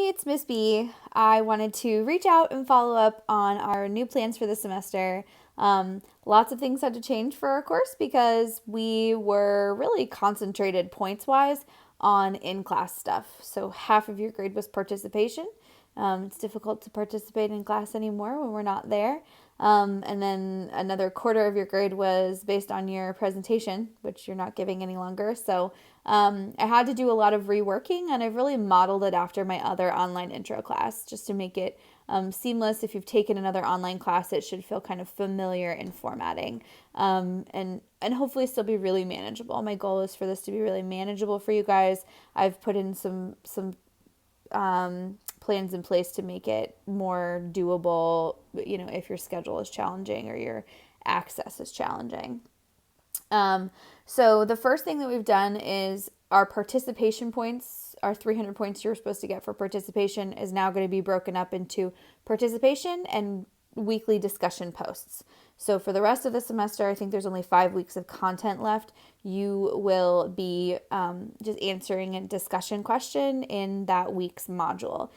Hey, it's Miss B. I wanted to reach out and follow up on our new plans for the semester. Lots of things had to change for our course because we were really concentrated points wise on in class stuff. So half of your grade was participation. It's difficult to participate in class anymore when we're not there. And then another quarter of your grade was based on your presentation, which you're not giving any longer. So I had to do a lot of reworking, and I've really modeled it after my other online intro class just to make it seamless. If you've taken another online class, it should feel kind of familiar in formatting, and hopefully still be really manageable. My goal is for this to be really manageable for you guys. I've put in some plans in place to make it more doable, if your schedule is challenging or your access is challenging. So the first thing that we've done is our participation points, our 300 points you're supposed to get for participation, is now going to be broken up into participation and weekly discussion posts. So for the rest of the semester, I think there's only 5 weeks of content left. You will be just answering a discussion question in that week's module.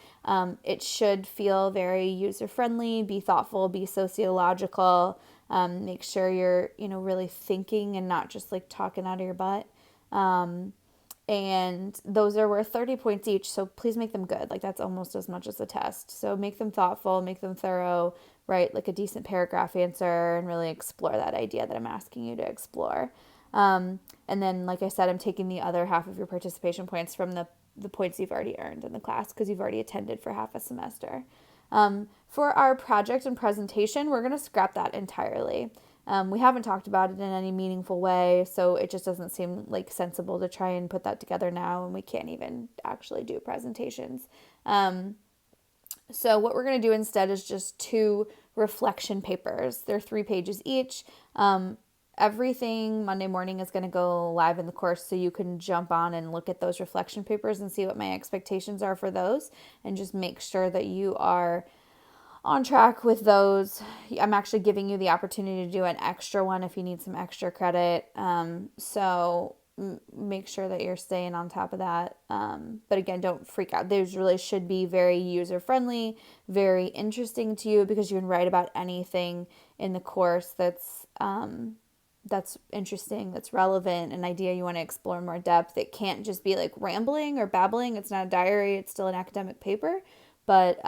It should feel very user-friendly, be thoughtful, be sociological. Make sure you're, really thinking and not just like talking out of your butt. And those are worth 30 points each, so please make them good. Like, that's almost as much as a test. So make them thoughtful, make them thorough, write like a decent paragraph answer, and really explore that idea that I'm asking you to explore. And then, like I said, I'm taking the other half of your participation points from the points you've already earned in the class because you've already attended for half a semester. For our project and presentation, we're going to scrap that entirely. We haven't talked about it in any meaningful way, so it just doesn't seem like sensible to try and put that together now, and we can't even actually do presentations. So what we're going to do instead is just 2 reflection papers. They're 3 pages each. Everything Monday morning is going to go live in the course, so you can jump on and look at those reflection papers and see what my expectations are for those, and just make sure that you are on track with those. I'm actually giving you the opportunity to do an extra one if you need some extra credit. So make sure that you're staying on top of that. But again, don't freak out. Those really should be very user-friendly, very interesting to you, because you can write about anything in the course that's interesting, that's relevant, an idea you want to explore in more depth. It can't just be like rambling or babbling. It's not a diary. It's still an academic paper. But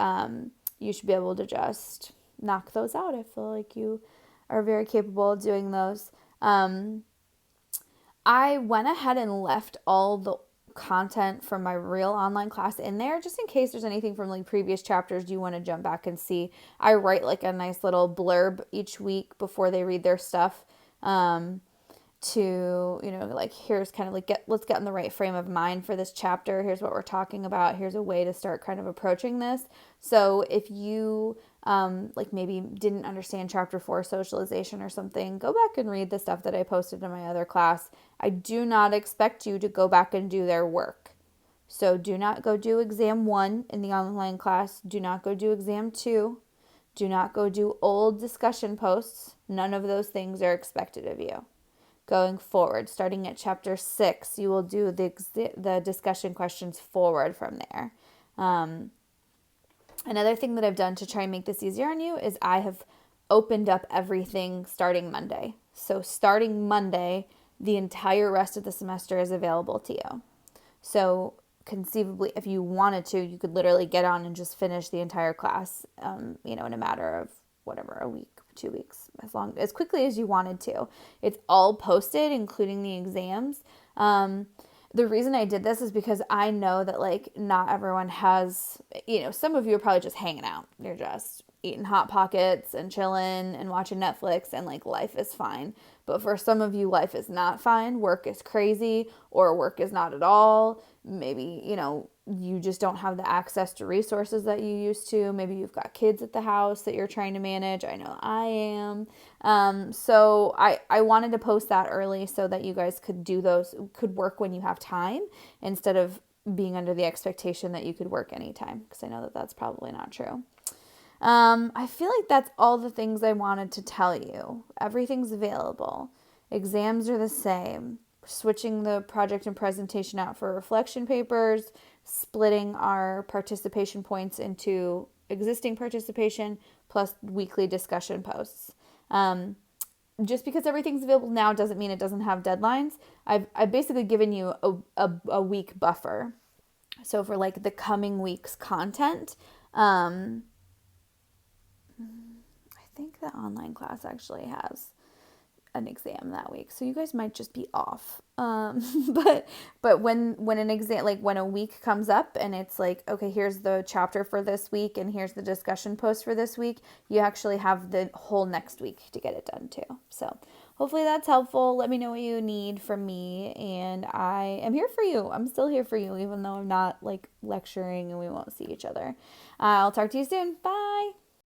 you should be able to just knock those out. I feel like you are very capable of doing those. I went ahead and left all the content from my real online class in there, just in case there's anything from like previous chapters you want to jump back and see. I write like a nice little blurb each week before they read their stuff, to, like, here's kind of like, let's get in the right frame of mind for this chapter. Here's what we're talking about. Here's a way to start kind of approaching this. So if you, like, maybe didn't understand chapter 4 socialization or something, go back and read the stuff that I posted in my other class. I do not expect you to go back and do their work. So do not go do exam 1 in the online class. Do not go do exam 2. Do not go do old discussion posts. None of those things are expected of you. Going forward, starting at chapter 6, you will do the discussion questions forward from there. Another thing that I've done to try and make this easier on you is I have opened up everything starting Monday. So starting Monday, the entire rest of the semester is available to you. So conceivably, if you wanted to, you could literally get on and just finish the entire class, in a matter of whatever, a week, 2 weeks, as quickly as you wanted to. It's all posted, including the exams. The reason I did this is because I know that, like, not everyone has, some of you are probably just hanging out. You're just eating Hot Pockets and chilling and watching Netflix, and like life is fine. But for some of you, life is not fine. Work is crazy, or work is not at all. Maybe, you just don't have the access to resources that you used to. Maybe you've got kids at the house that you're trying to manage. I know I am. So I wanted to post that early so that you guys could work when you have time, instead of being under the expectation that you could work anytime, because I know that that's probably not true. I feel like that's all the things I wanted to tell you. Everything's available. Exams are the same. switching the project and presentation out for reflection papers, splitting our participation points into existing participation plus weekly discussion posts. Just because everything's available now doesn't mean it doesn't have deadlines. I've basically given you a week buffer. So for like the coming week's content, I think the online class actually has an exam that week, so you guys might just be off. But when an exam, like when a week comes up and it's like, okay, here's the chapter for this week and here's the discussion post for this week, you actually have the whole next week to get it done too. So hopefully that's helpful. Let me know what you need from me, and I am here for you. I'm still here for you, even though I'm not like lecturing and we won't see each other. I'll talk to you soon. Bye.